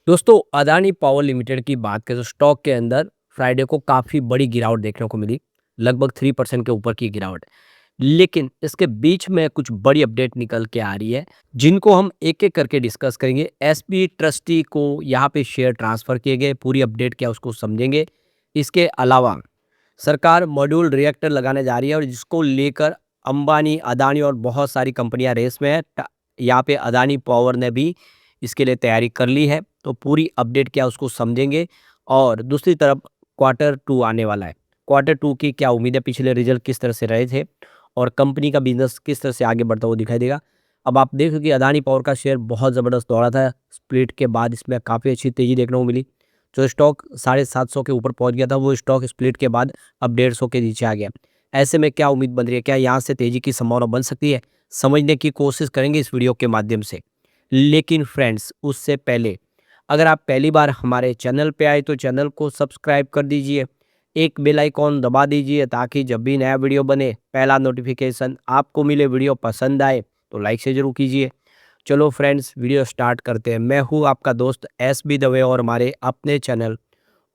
दोस्तों, Adani power limited की बात करें तो स्टॉक के अंदर फ्राइडे को काफ़ी बड़ी गिरावट देखने को मिली, लगभग 3% के ऊपर की गिरावट। लेकिन इसके बीच में कुछ बड़ी अपडेट निकल के आ रही है, जिनको हम एक-एक करके डिस्कस करेंगे। एसबी ट्रस्टी को यहाँ पे शेयर ट्रांसफ़र किए गए, पूरी अपडेट क्या है उसको समझेंगे। इसके अलावा सरकार मॉड्यूल रिएक्टर लगाने जा रही है और जिसको लेकर अंबानी, अदानी और बहुत सारी कंपनियां रेस में है। यहाँ पे अदानी पावर ने भी इसके लिए तैयारी कर ली है, तो पूरी अपडेट क्या है उसको समझेंगे। और दूसरी तरफ क्वार्टर टू आने वाला है, क्वार्टर टू की क्या उम्मीद है, पिछले रिजल्ट किस तरह से रहे थे और कंपनी का बिजनेस किस तरह से आगे बढ़ता हुआ दिखाई देगा। अब आप देखो कि अदानी पावर का शेयर बहुत ज़बरदस्त दौड़ा था, स्प्लिट के बाद इसमें काफ़ी अच्छी तेज़ी देखने को मिली। जो स्टॉक 750 के ऊपर पहुंच गया था, वो स्टॉक स्प्लिट के बाद अब 150 के नीचे आ गया। ऐसे में क्या उम्मीद बन रही है, क्या यहाँ से तेज़ी की संभावना बन सकती है, समझने की कोशिश करेंगे इस वीडियो के माध्यम से। लेकिन फ्रेंड्स, उससे पहले अगर आप पहली बार हमारे चैनल पे आए तो चैनल को सब्सक्राइब कर दीजिए, एक बेल आइकॉन दबा दीजिए ताकि जब भी नया वीडियो बने पहला नोटिफिकेशन आपको मिले। वीडियो पसंद आए तो लाइक से ज़रूर कीजिए। चलो फ्रेंड्स, वीडियो स्टार्ट करते हैं। मैं हूँ आपका दोस्त एस बी दवे और हमारे अपने चैनल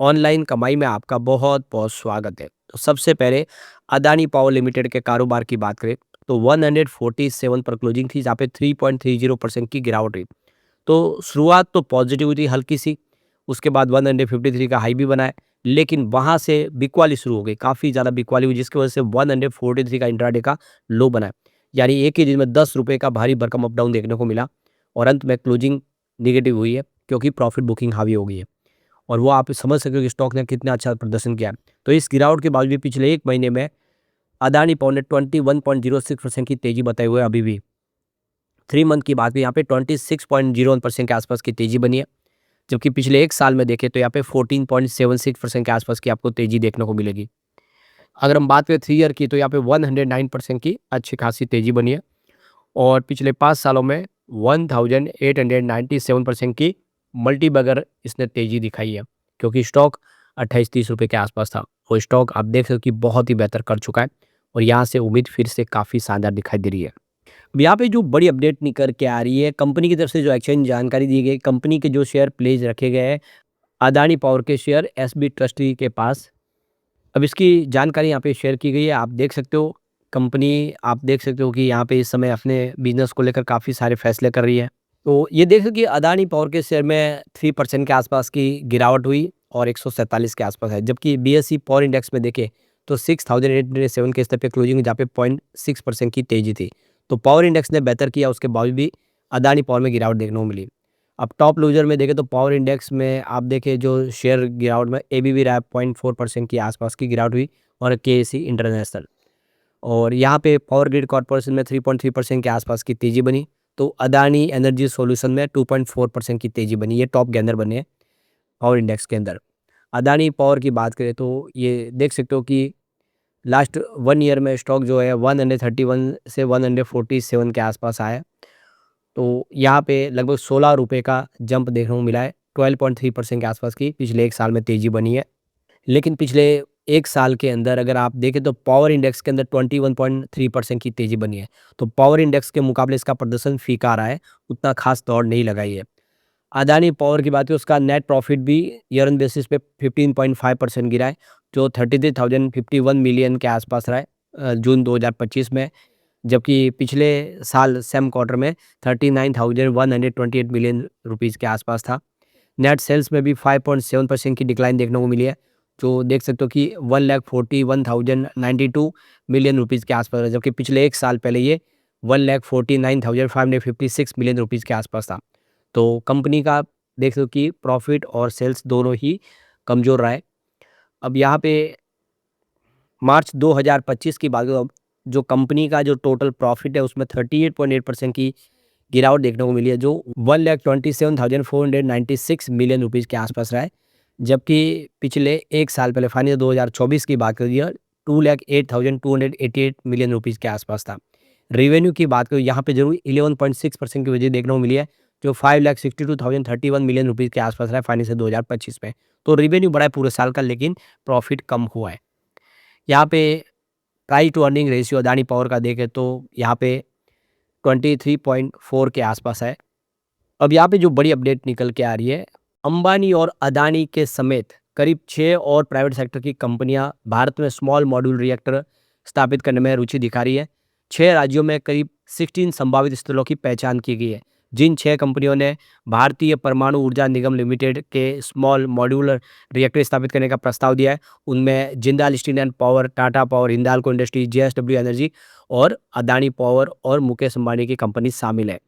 ऑनलाइन कमाई में आपका बहुत बहुत स्वागत है। तो सबसे पहले अदानी पावर लिमिटेड के कारोबार की बात करें तो 147 पर क्लोजिंग थी, जहाँ पे 3.30% की गिरावट हुई। तो शुरुआत तो पॉजिटिव थी हल्की सी, उसके बाद 153 का हाई भी बनाया, लेकिन वहाँ से बिकवाली शुरू हो गई, काफ़ी ज़्यादा बिकवाली हुई, जिसकी वजह से 143 का इंट्राडे का लो बनाया। यानी एक ही दिन में 10 रुपये का भारी भरकम अप डाउन देखने को मिला और अंत में क्लोजिंग नेगेटिव हुई है, क्योंकि प्रॉफिट बुकिंग हावी हो गई है। और वो आप समझ सकते हो कि स्टॉक ने कितना अच्छा प्रदर्शन किया है। तो इस गिरावट के बावजूद भी पिछले 1 महीने में अदानी पावर ने 21.06% की तेज़ी बताए हुए अभी भी। 3 मंथ की बात करें, यहाँ पे 26.01% के आसपास की तेज़ी बनी है। जबकि पिछले 1 साल में देखें तो यहाँ पे 14.76% के आसपास की आपको तेज़ी देखने को मिलेगी। अगर हम बात करें 3 ईयर की, तो यहाँ पे 109% की अच्छी खासी तेज़ी बनी है और पिछले 5 सालों में 1897% की मल्टी बगर इसने तेज़ी दिखाई है, क्योंकि स्टॉक 28-30 रुपए के आसपास था। वो स्टॉक आप देख सकते हो कि बहुत ही बेहतर कर चुका है और यहाँ से उम्मीद फिर से काफ़ी शानदार दिखाई दे रही है। अब यहाँ पे जो बड़ी अपडेट निकल के आ रही है, कंपनी की तरफ से जो एक्सचेंज जानकारी दी गई, कंपनी के जो शेयर प्लेज रखे गए हैं, अदानी पावर के शेयर एसबी ट्रस्टी के पास। अब इसकी जानकारी यहाँ पे शेयर की गई है, आप देख सकते हो। कंपनी आप देख सकते हो कि यहाँ पे इस समय अपने बिजनेस को लेकर काफ़ी सारे फैसले कर रही है। तो ये देख सकते हो कि अदानी पावर के शेयर में 3% के आसपास की गिरावट हुई और 147 के आसपास है, जबकि बीएसई पावर इंडेक्स में देखें तो 6807 के स्तर पे क्लोजिंग, जहाँ पे 0.6% की तेजी थी। तो पावर इंडेक्स ने बेहतर किया, उसके बावजूद भी अदानी पावर में गिरावट देखने को मिली। अब टॉप लूजर में देखें तो पावर इंडेक्स में आप देखें जो शेयर गिरावट में एबीबी रैप 0.4% की आसपास की गिरावट हुई और केएसी इंटरनेशनल। और यहाँ पे पावर ग्रिड कॉर्पोरेशन में 3.3% के आसपास की तेजी बनी। तो अदानी एनर्जी सॉल्यूशन में 2.4% की तेजी बनी। ये टॉप गेनर बने हैं पावर इंडेक्स के अंदर। अदानी पावर की बात करें तो ये देख सकते हो कि लास्ट 1 ईयर में स्टॉक जो है 131 से 147 के आसपास आया है। तो यहाँ पे लगभग 16 रुपए का जंप देखने को मिला है, 12.3% के आसपास की पिछले 1 साल में तेज़ी बनी है। लेकिन पिछले 1 साल के अंदर अगर आप देखें तो पावर इंडेक्स के अंदर 21.3% की तेज़ी बनी है। तो पावर इंडेक्स के मुकाबले इसका प्रदर्शन फीका रहा है, उतना खास दौड़ नहीं लगाई है। अदानी पावर की बात करें, उसका नेट प्रॉफिट भी ईयर ऑन बेसिस पे 15.5% गिरा है, जो 33,051 मिलियन के आसपास रहा है जून 2025 में। जबकि पिछले साल सेम क्वार्टर में 39,128 मिलियन रुपीज़ के आसपास था। नेट सेल्स में भी 5.7% की डिक्लाइन देखने को मिली है, जो देख सकते हो कि 1,41,092 मिलियन रुपीज़ के आसपास है, जबकि पिछले 1 साल पहले ये 1,49,556 मिलियन रुपीज़ के आसपास था। तो कंपनी का देख सकते हो कि प्रॉफिट और सेल्स दोनों ही कमज़ोर रहा है। अब यहाँ पे मार्च 2025 की बात करूँ, जो कंपनी का जो टोटल प्रॉफिट है उसमें 38.8% की गिरावट देखने को मिली है, जो 1,27,496 मिलियन रुपीज़ के आसपास रहा है। जबकि पिछले 1 साल पहले फाइनेंशियल 2024 की बात करिए, 2,08,288 मिलियन रुपीज़ के आसपास था। रेवेन्यू की बात करूँ, यहाँ पे ज़रूर 11.6% की वृद्धि देखने को मिली है, जो 5,62,031 मिलियन रुपीज़ के आसपास रहा है फाइनेंशियल 2025 में। तो रेवेन्यू बढ़ा है पूरे साल का, लेकिन प्रॉफिट कम हुआ है। यहाँ पे price to earning ratio Adani Power का देखें तो यहाँ पे 23.4 के आसपास है। अब यहाँ पे जो बड़ी अपडेट निकल के आ रही है, अंबानी और अदानी के समेत करीब 6 और प्राइवेट सेक्टर की कंपनियां भारत में स्मॉल मॉड्यूल रिएक्टर स्थापित करने में रुचि दिखा रही है। 6 राज्यों में करीब 16 संभावित स्थलों की पहचान की गई है। जिन 6 कंपनियों ने भारतीय परमाणु ऊर्जा निगम लिमिटेड के स्मॉल मॉड्यूलर रिएक्टर स्थापित करने का प्रस्ताव दिया है, उनमें Jindal steel and power, Tata power, Hindalco industries, JSW energy और अदानी पावर और मुकेश अंबानी की कंपनी शामिल है।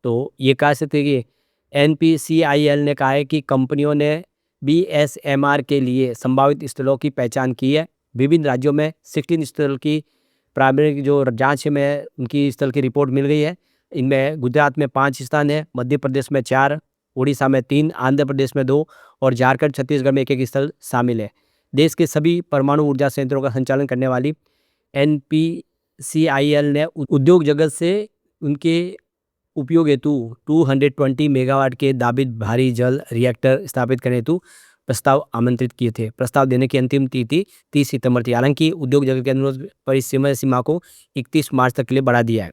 तो ये कह सकते हैं कि एनपीसीआईएल ने कहा है कि कंपनियों ने बीएसएमआर के लिए संभावित स्थलों की पहचान की है। विभिन्न राज्यों में 16 स्थल की प्रारंभिक जो जांच में उनकी स्थल की रिपोर्ट मिल गई है। इनमें गुजरात में 5 स्थान है, मध्य प्रदेश में 4, उड़ीसा में 3, आंध्र प्रदेश में 2 और झारखंड छत्तीसगढ़ में एक स्थल शामिल है। देश के सभी परमाणु ऊर्जा संयंत्रों का संचालन करने वाली एनपीसीआईएल ने उद्योग जगत से उनके उपयोग हेतु 220 मेगावाट के दाबित भारी जल रिएक्टर स्थापित करने हेतु प्रस्ताव आमंत्रित किए थे। प्रस्ताव देने की अंतिम तिथि 30 सितंबर थी। हालांकि उद्योग जगत के अनुरोध पर इस सीमा को 31 मार्च तक के लिए बढ़ा दिया है।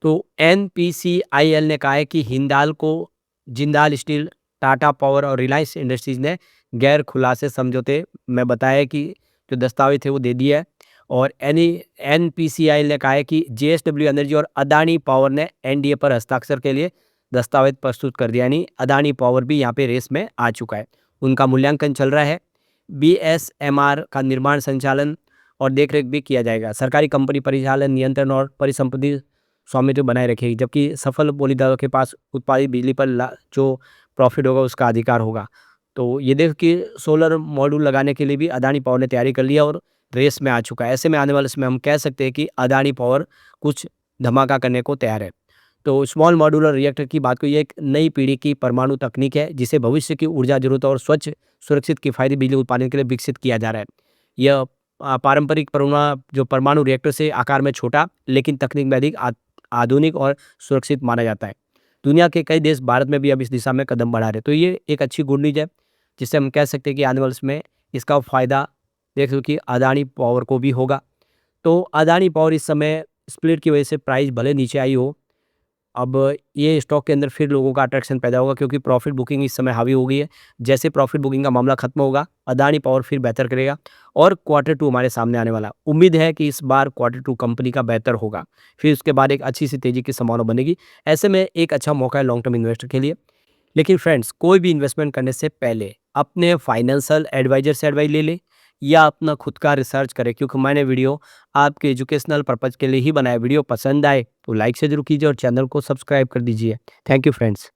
तो एनपीसीआईएल ने कहा है कि हिंदाल्को, जिंदाल स्टील, टाटा पावर और रिलायंस इंडस्ट्रीज ने गैर खुलासे समझौते में बताया कि जो दस्तावेज थे वो दे दिए है। और एनपीसीआईएल ने कहा है कि जेएसडब्ल्यू एनर्जी और अदानी पावर ने एनडीए पर हस्ताक्षर के लिए दस्तावेज प्रस्तुत कर दिया, यानी अदानी पावर भी यहाँ पे रेस में आ चुका है। उनका मूल्यांकन चल रहा है। बीएसएमआर का निर्माण, संचालन और देखरेख भी किया जाएगा। सरकारी कंपनी परिचालन, नियंत्रण और परिसंपत्ति स्वामित्व बनाए रखेगी, जबकि सफल बोलीदारों के पास उत्पादित बिजली पर जो प्रॉफिट होगा उसका अधिकार होगा। तो ये देख कि सोलर मॉड्यूल लगाने के लिए भी अदानी पावर ने तैयारी कर लिया और रेस में आ चुका है। ऐसे में आने वाले समय हम कह सकते हैं कि अदानी पावर कुछ धमाका करने को तैयार है। तो स्मॉल मॉड्यूलर रिएक्टर की बात को, ये एक नई पीढ़ी की परमाणु तकनीक है जिसे भविष्य की ऊर्जा जरूरत और स्वच्छ, सुरक्षित, किफायती बिजली उत्पादन के लिए विकसित किया जा रहा है। यह पारंपरिक जो परमाणु रिएक्टर से आकार में छोटा लेकिन तकनीक में अधिक आधुनिक और सुरक्षित माना जाता है। दुनिया के कई देश भारत में भी अब इस दिशा में कदम बढ़ा रहे हैं। तो ये एक अच्छी गुड न्यूज़ है जिससे हम कह सकते हैं कि आने वाले समय इसका फ़ायदा देख लो कि अदानी पावर को भी होगा। तो अदानी पावर इस समय स्प्लिट की वजह से प्राइस भले नीचे आई हो, अब ये स्टॉक के अंदर फिर लोगों का अट्रैक्शन पैदा होगा क्योंकि प्रॉफिट बुकिंग इस समय हावी हो गई है। जैसे प्रॉफिट बुकिंग का मामला खत्म होगा, अदानी पावर फिर बेहतर करेगा और Q2 हमारे सामने आने वाला। उम्मीद है कि इस बार Q2 कंपनी का बेहतर होगा, फिर उसके बाद एक अच्छी सी तेजी की संभावना बनेगी। ऐसे में एक अच्छा मौका है लॉन्ग टर्म इन्वेस्टर के लिए। लेकिन फ्रेंड्स, कोई भी इन्वेस्टमेंट करने से पहले अपने फाइनेंशियल एडवाइजर से एडवाइस ले ले या अपना खुद का रिसर्च करें, क्योंकि मैंने वीडियो आपके एजुकेशनल पर्पज़ के लिए ही बनाया। वीडियो पसंद आए तो लाइक से जरूर कीजिए और चैनल को सब्सक्राइब कर दीजिए। Thank you friends.